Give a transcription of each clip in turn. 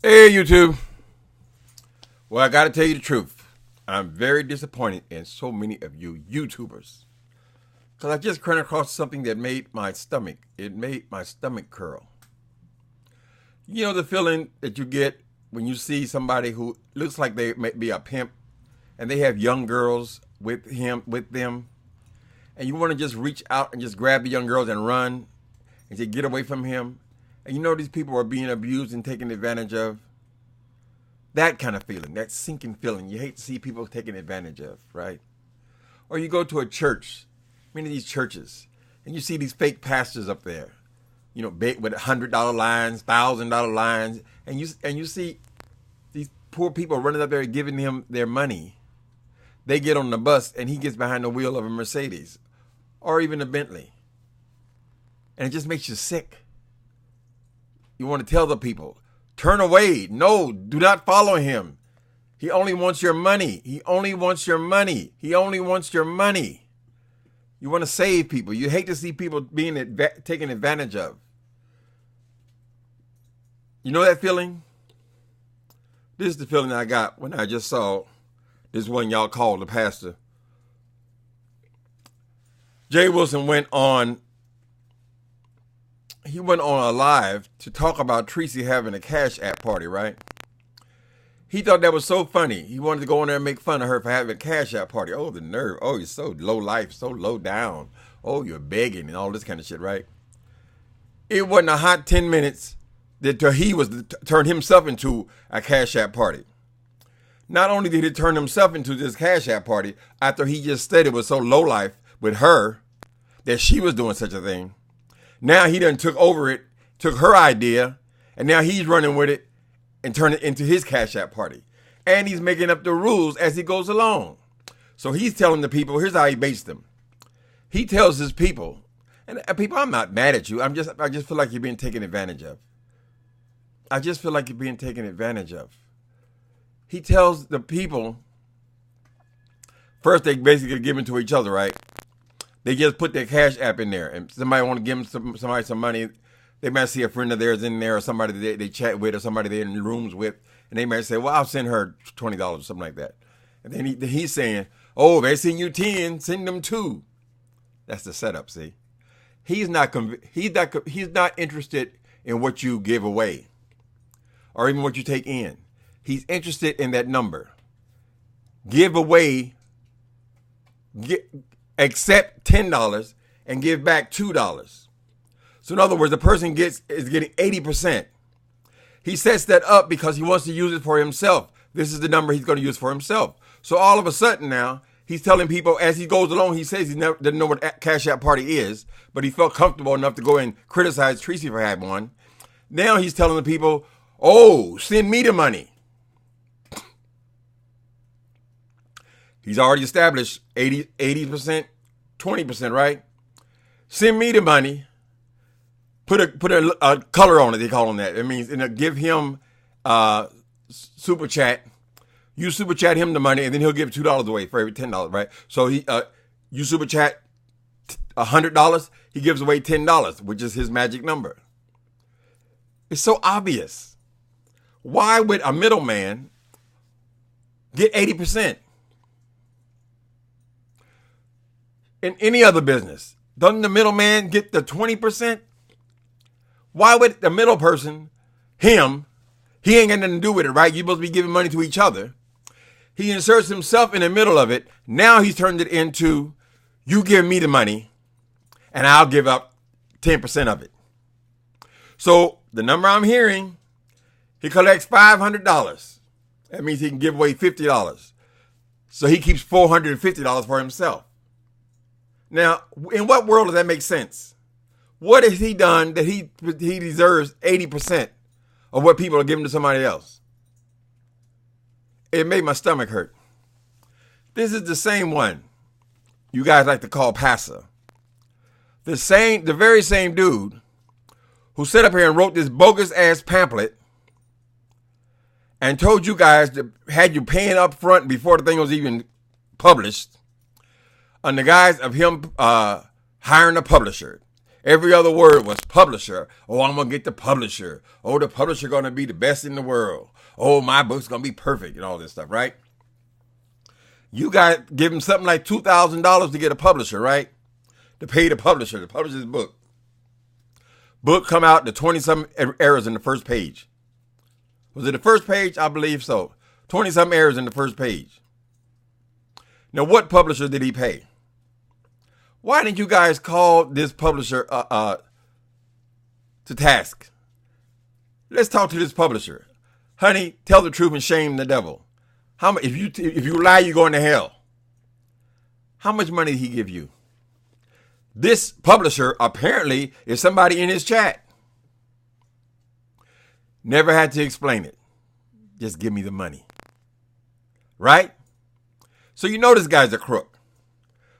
Hey, YouTube. Well, I got to tell you the truth. I'm very disappointed in so many of you YouTubers. Because I just ran across something that made my stomach curl. You know the feeling that you get when you see somebody who looks like they may be a pimp and they have young girls with them, and you want to just reach out and just grab the young girls and run and say, get away from him. And you know these people are being abused and taken advantage of. That kind of feeling, that sinking feeling you hate to see people taken advantage of, right? Or you go to a church, many of these churches, and you see these fake pastors up there, you know, big with $100 lines, $1,000 lines, and you see these poor people running up there and giving him their money. They get on the bus and he gets behind the wheel of a Mercedes or even a Bentley. And it just makes you sick. You want to tell the people, turn away. No, do not follow him. He only wants your money. He only wants your money. He only wants your money. You want to save people. You hate to see people being taken advantage of. You know that feeling? This is the feeling I got when I just saw this one y'all called the pastor. Jay Wilson went on a live to talk about Tracy having a Cash App party, right? He thought that was so funny. He wanted to go in there and make fun of her for having a Cash App party. Oh, the nerve. Oh, you're so low life, so low down. Oh, you're begging and all this kind of shit, right? It wasn't a hot 10 minutes that he was turned himself into a Cash App party. Not only did he turn himself into this Cash App party after he just said it was so low life with her that she was doing such a thing. Now he done took over it, took her idea, and now he's running with it and turned it into his Cash App party. And he's making up the rules as he goes along. So he's telling the people, here's how he baits them. He tells his people, and people, I'm not mad at you. I just feel like you're being taken advantage of. I just feel like you're being taken advantage of. He tells the people, first they basically give it to each other, right? They just put their Cash App in there, and somebody want to give them somebody some money. They might see a friend of theirs in there, or somebody they chat with, or somebody they're in rooms with, and they might say, "Well, I'll send her $20 or something like that." And then he's saying, "Oh, they send you 10, send them 2." That's the setup. See, he's not interested in what you give away, or even what you take in. He's interested in that number. Give away. Accept $10 and give back $2. So in other words, the person is getting 80%. He sets that up because he wants to use it for himself. This is the number he's going to use for himself. So all of a sudden now, he's telling people as he goes along, he says he doesn't know what Cash App party is, but he felt comfortable enough to go and criticize Tracy for having one. Now he's telling the people, oh, send me the money. He's already established 80%, 20%, right? Send me the money. Put a color on it, they call him that. It means give him super chat. You super chat him the money, and then he'll give $2 away for every $10, right? So you super chat $100, he gives away $10, which is his magic number. It's so obvious. Why would a middleman get 80%? In any other business, doesn't the middleman get the 20%? Why would the middle person, he ain't got nothing to do with it, right? You're supposed to be giving money to each other. He inserts himself in the middle of it. Now he's turned it into, you give me the money, and I'll give up 10% of it. So the number I'm hearing, he collects $500. That means he can give away $50. So he keeps $450 for himself. Now, in what world does that make sense? What has he done that he deserves 80% of what people are giving to somebody else? It made my stomach hurt. This is the same one you guys like to call passa. The very same dude who sat up here and wrote this bogus ass pamphlet and told you guys that had you paying up front before the thing was even published, on the guise of him hiring a publisher Every other word was publisher. Oh, I'm going to get the publisher. Oh, the publisher going to be the best in the world. Oh, my book's going to be perfect and all this stuff, right? You guys give him something like $2,000 to get a publisher, right? To pay the publisher's book. Book come out, the 20-some errors in the first page. Was it the first page? I believe so. 20-some errors in the first page. Now, what publisher did he pay? Why didn't you guys call this publisher to task? Let's talk to this publisher. Honey, tell the truth and shame the devil. If you lie, you're going to hell. How much money did he give you? This publisher apparently is somebody in his chat. Never had to explain it. Just give me the money. Right? So you know this guy's a crook.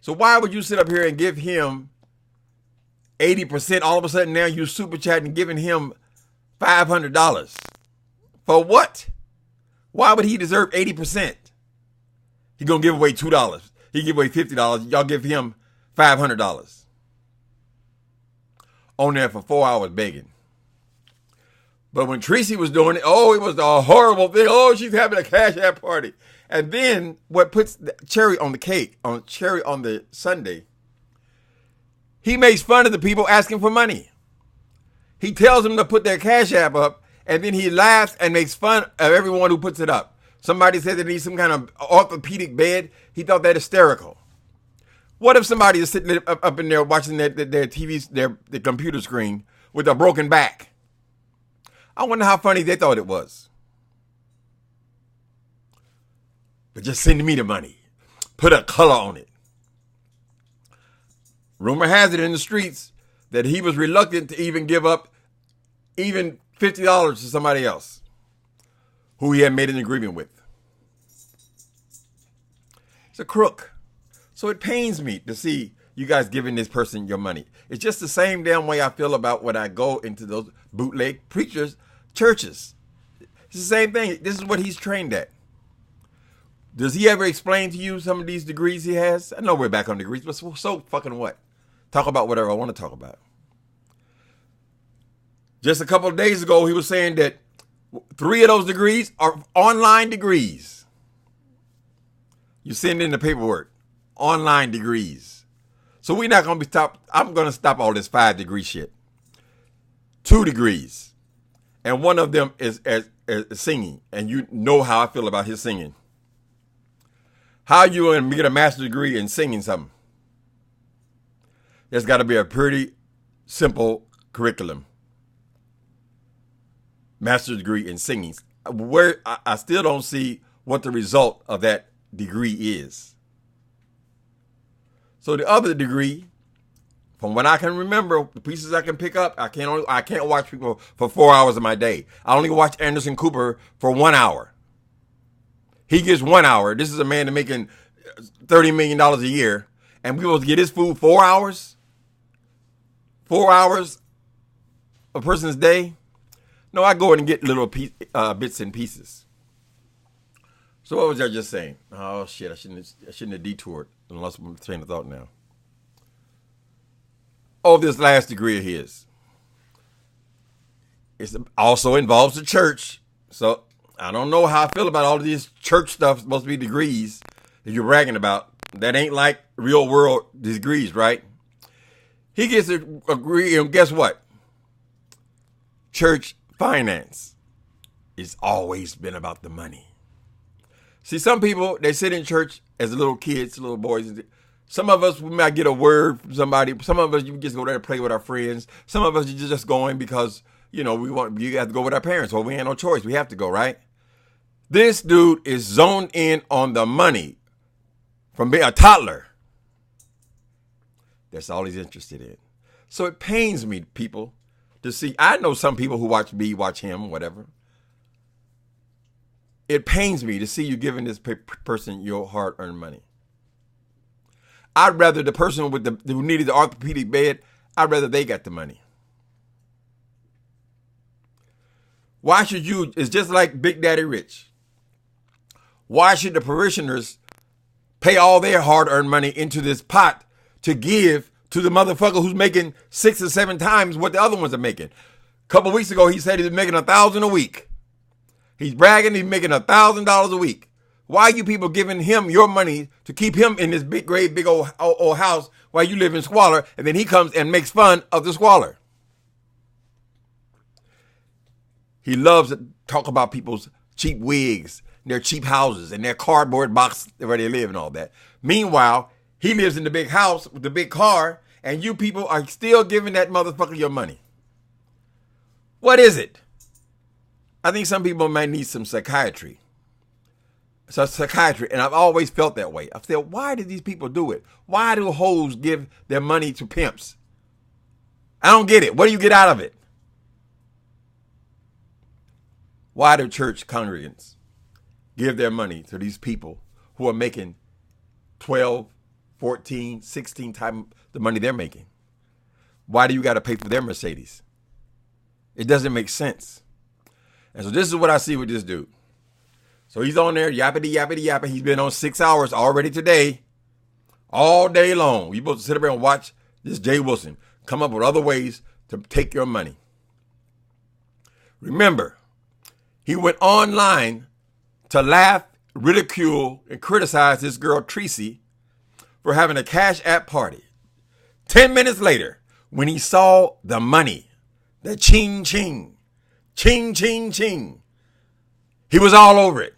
So why would you sit up here and give him 80%? All of a sudden now you super chatting and giving him $500. For what? Why would he deserve 80%? He gonna give away $2. He give away $50. Y'all give him $500. On there for 4 hours begging. But when Tracy was doing it, oh, it was a horrible thing. Oh, she's having a cash app party. And then what puts the cherry on the cake, cherry on the sundae, he makes fun of the people asking for money. He tells them to put their cash app up, and then he laughs and makes fun of everyone who puts it up. Somebody said they need some kind of orthopedic bed. He thought that hysterical. What if somebody is sitting up in there watching their TVs, their computer screen with a broken back? I wonder how funny they thought it was. But just send me the money. Put a color on it. Rumor has it in the streets that he was reluctant to even give up even $50 to somebody else who he had made an agreement with. It's a crook. So it pains me to see you guys giving this person your money. It's just the same damn way I feel about when I go into those bootleg preachers' churches. It's the same thing. This is what he's trained at. Does he ever explain to you some of these degrees he has? I know we're back on degrees, but so fucking what? Talk about whatever I want to talk about. Just a couple of days ago, he was saying that 3 of those degrees are online degrees. You send in the paperwork. Online degrees. So we're not going to I'm going to stop all this 5-degree shit. 2 degrees. And one of them is singing. And you know how I feel about his singing. How you going to get a master's degree in singing something? There's got to be a pretty simple curriculum. Master's degree in singing. Where I still don't see what the result of that degree is. So the other degree, from what I can remember, the pieces I can pick up, I can't watch people for 4 hours of my day. I only watch Anderson Cooper for 1 hour. He gets 1 hour. This is a man that's making $30 million a year. And we supposed to get his food 4 hours? 4 hours a person's day? No, I go in and get little bits and pieces. So what was I just saying? Oh, shit, I shouldn't have detoured. I lost my train of thought now. Oh, this last degree of his. It also involves the church. So I don't know how I feel about all of this church stuff. It's supposed to be degrees that you're bragging about. That ain't like real world degrees, right? He gets a degree, and guess what? Church finance. It's always been about the money. See, some people, they sit in church as little kids, little boys. Some of us, we might get a word from somebody. Some of us, you just go there and play with our friends. Some of us, you're just going because, you have to go with our parents. Well, we ain't no choice. We have to go, right? This dude is zoned in on the money from being a toddler. That's all he's interested in. So it pains me, people, to see. I know some people who watch me, watch him, whatever. It pains me to see you giving this person your hard-earned money. I'd rather the person who needed the orthopedic bed, I'd rather they got the money. Why should you? It's just like Big Daddy Rich. Why should the parishioners pay all their hard-earned money into this pot to give to the motherfucker who's making 6 or 7 times what the other ones are making. A couple weeks ago, he said he was making $1,000 a week. He's bragging he's making $1,000 a week. Why are you people giving him your money to keep him in this big, great, big old house while you live in squalor, and then he comes and makes fun of the squalor? He loves to talk about people's cheap wigs, their cheap houses, and their cardboard box where they live and all that. Meanwhile, he lives in the big house with the big car, and you people are still giving that motherfucker your money. What is it? I think some people might need some psychiatry. So psychiatry, and I've always felt that way. I've said, why do these people do it? Why do hoes give their money to pimps? I don't get it. What do you get out of it? Why do church congregants give their money to these people who are making 12, 14, 16 times the money they're making? Why do you got to pay for their Mercedes? It doesn't make sense. And so this is what I see with this dude. So he's on there, yappity, yappity, yapping. He's been on 6 hours already today, all day long. You're supposed to sit up there and watch this Jay Wilson come up with other ways to take your money. Remember, he went online to laugh, ridicule, and criticize this girl, Tracy, for having a Cash App party. 10 minutes later, when he saw the money, the ching, ching, ching, ching, ching, he was all over it.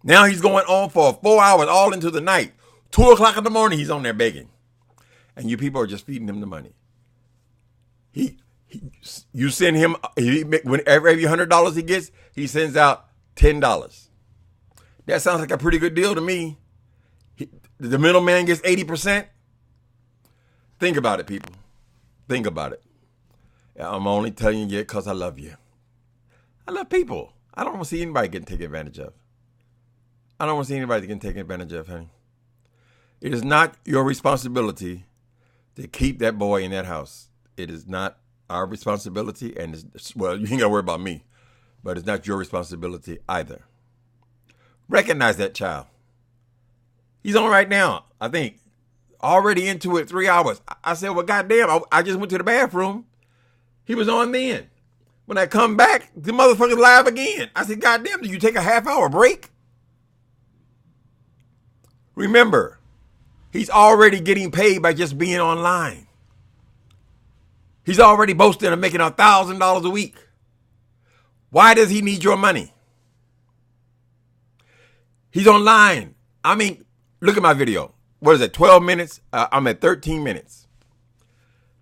Now he's going on for 4 hours, all into the night. 2 o'clock in the morning, he's on there begging. And you people are just feeding him the money. You send him, whenever every $100 he gets, he sends out $10. That sounds like a pretty good deal to me. The middleman gets 80%. Think about it, people. Think about it. I'm only telling you because I love you. I love people. I don't want to see anybody getting taken advantage of. I don't want to see anybody getting taken advantage of, honey. It is not your responsibility to keep that boy in that house. It is not our responsibility, and well, you ain't got to worry about me, but it's not your responsibility either. Recognize that child. He's on right now, I think, already into it 3 hours. I said, well, goddamn, I just went to the bathroom. He was on then. When I come back, the motherfucker's live again. I said, goddamn, did you take a half-hour break? Remember, he's already getting paid by just being online. He's already boasting of making $1,000 a week. Why does he need your money? He's online. I mean, look at my video. What is it, 12 minutes? I'm at 13 minutes.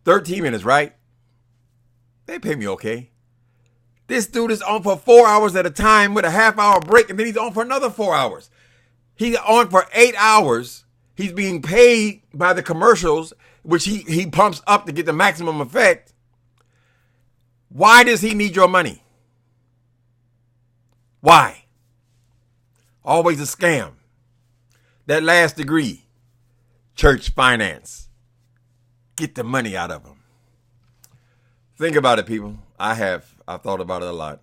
13 minutes, right? They pay me okay. This dude is on for 4 hours at a time with a half-hour break, and then he's on for another 4 hours. He's on for 8 hours. He's being paid by the commercials, which he pumps up to get the maximum effect. Why does he need your money? Why? Always a scam. That last degree, church finance. Get the money out of them. Think about it, people. I've thought about it a lot.